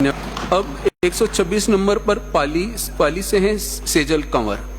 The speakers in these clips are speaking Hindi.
अब 126 नंबर पर पाली से हैं सेजल कंवर।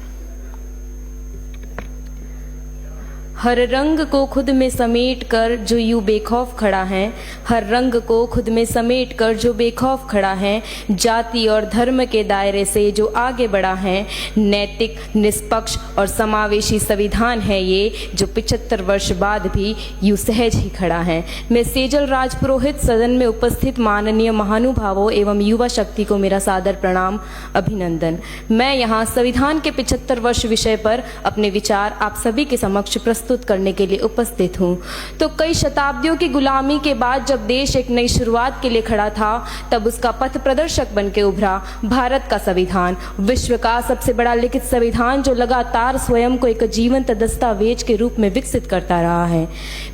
हर रंग को खुद में समेट कर जो यूं बेखौफ खड़ा है, हर रंग को खुद में समेट कर जो बेखौफ खड़ा है, जाति और धर्म के दायरे से जो आगे बढ़ा है, नैतिक, निष्पक्ष और समावेशी संविधान है ये जो 75 वर्ष बाद भी यूं सहज ही खड़ा है। मैं सेजल राजपुरोहित, सदन में उपस्थित माननीय महानुभावों एवं युवा शक्ति को मेरा सादर प्रणाम, अभिनंदन। मैं यहाँ संविधान के 75 वर्ष विषय पर अपने विचार आप सभी के समक्ष प्रस्तुत करने के लिए उपस्थित हूँ। तो कई शताब्दियों की गुलामी के बाद जब देश एक नई शुरुआत के लिए खड़ा था, तब उसका पथ प्रदर्शक बन के उभरा भारत का संविधान, विश्व का सबसे बड़ा लिखित संविधान जो लगातार स्वयं को एक जीवंत दस्तावेज के रूप में विकसित करता रहा है।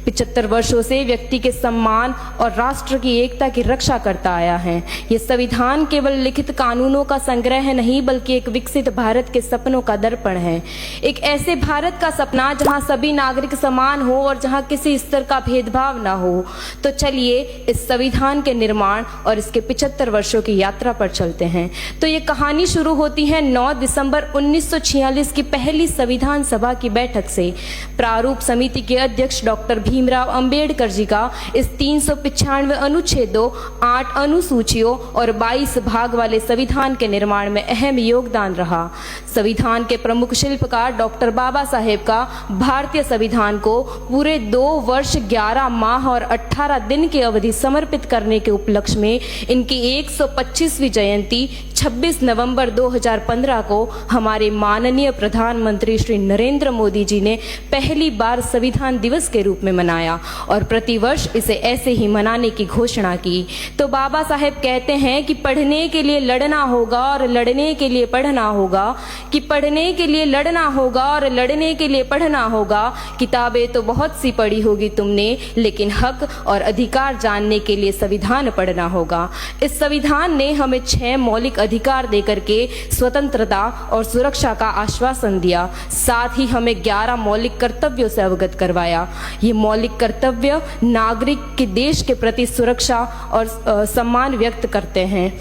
75 वर्षों से व्यक्ति के सम्मान और राष्ट्र की एकता की रक्षा करता आया है। ये संविधान केवल लिखित कानूनों का संग्रह नहीं, बल्कि एक विकसित भारत के सपनों का दर्पण है। एक ऐसे भारत का सपना जहां सभी नागरिक समान हो और जहां किसी स्तर का भेदभाव ना हो। तो चलिए इस संविधान के निर्माण और इसके 75 वर्षों की यात्रा पर चलते हैं। तो ये कहानी शुरू होती है 9 दिसंबर 1946 की पहली संविधान सभा की बैठक से। प्रारूप समिति के अध्यक्ष डॉक्टर भीमराव अंबेडकर जी का इस 395 अनुच्छेदों, 8 अनुसूचियों और 22 भाग वाले संविधान के निर्माण में अहम योगदान रहा। संविधान के प्रमुख शिल्पकार डॉक्टर बाबा साहेब का भारतीय संविधान को पूरे 2 वर्ष 11 माह और 18 दिन की अवधि समर्पित करने के उपलक्ष्य में इनकी 125वीं जयंती 26 नवंबर 2015 को हमारे माननीय प्रधानमंत्री श्री नरेंद्र मोदी जी ने पहली बार संविधान दिवस के रूप में मनाया और प्रतिवर्ष इसे ऐसे ही मनाने की घोषणा की। तो बाबा साहेब कहते हैं कि पढ़ने के लिए लड़ना होगा और लड़ने के लिए पढ़ना होगा, कि पढ़ने के लिए लड़ना होगा और लड़ने के लिए पढ़ना होगा। किताबें तो बहुत सी पढ़ी होगी तुमने, लेकिन हक और अधिकार जानने के लिए संविधान पढ़ना होगा। इस संविधान ने हमें 6 मौलिक अधिकार देकर के स्वतंत्रता और सुरक्षा का आश्वासन दिया, साथ ही हमें 11 मौलिक कर्तव्यों से अवगत करवाया। ये मौलिक कर्तव्य नागरिक के देश के प्रति सुरक्षा और सम्मान व्यक्त करते हैं।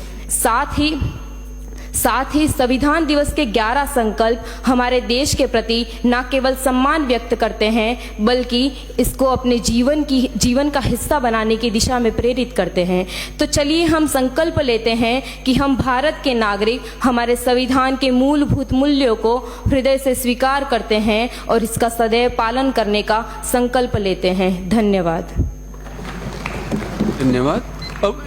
साथ ही संविधान दिवस के 11 संकल्प हमारे देश के प्रति न केवल सम्मान व्यक्त करते हैं, बल्कि इसको अपने जीवन का हिस्सा बनाने की दिशा में प्रेरित करते हैं। तो चलिए हम संकल्प लेते हैं कि हम भारत के नागरिक हमारे संविधान के मूलभूत मूल्यों को हृदय से स्वीकार करते हैं और इसका सदैव पालन करने का संकल्प लेते हैं। धन्यवाद। अब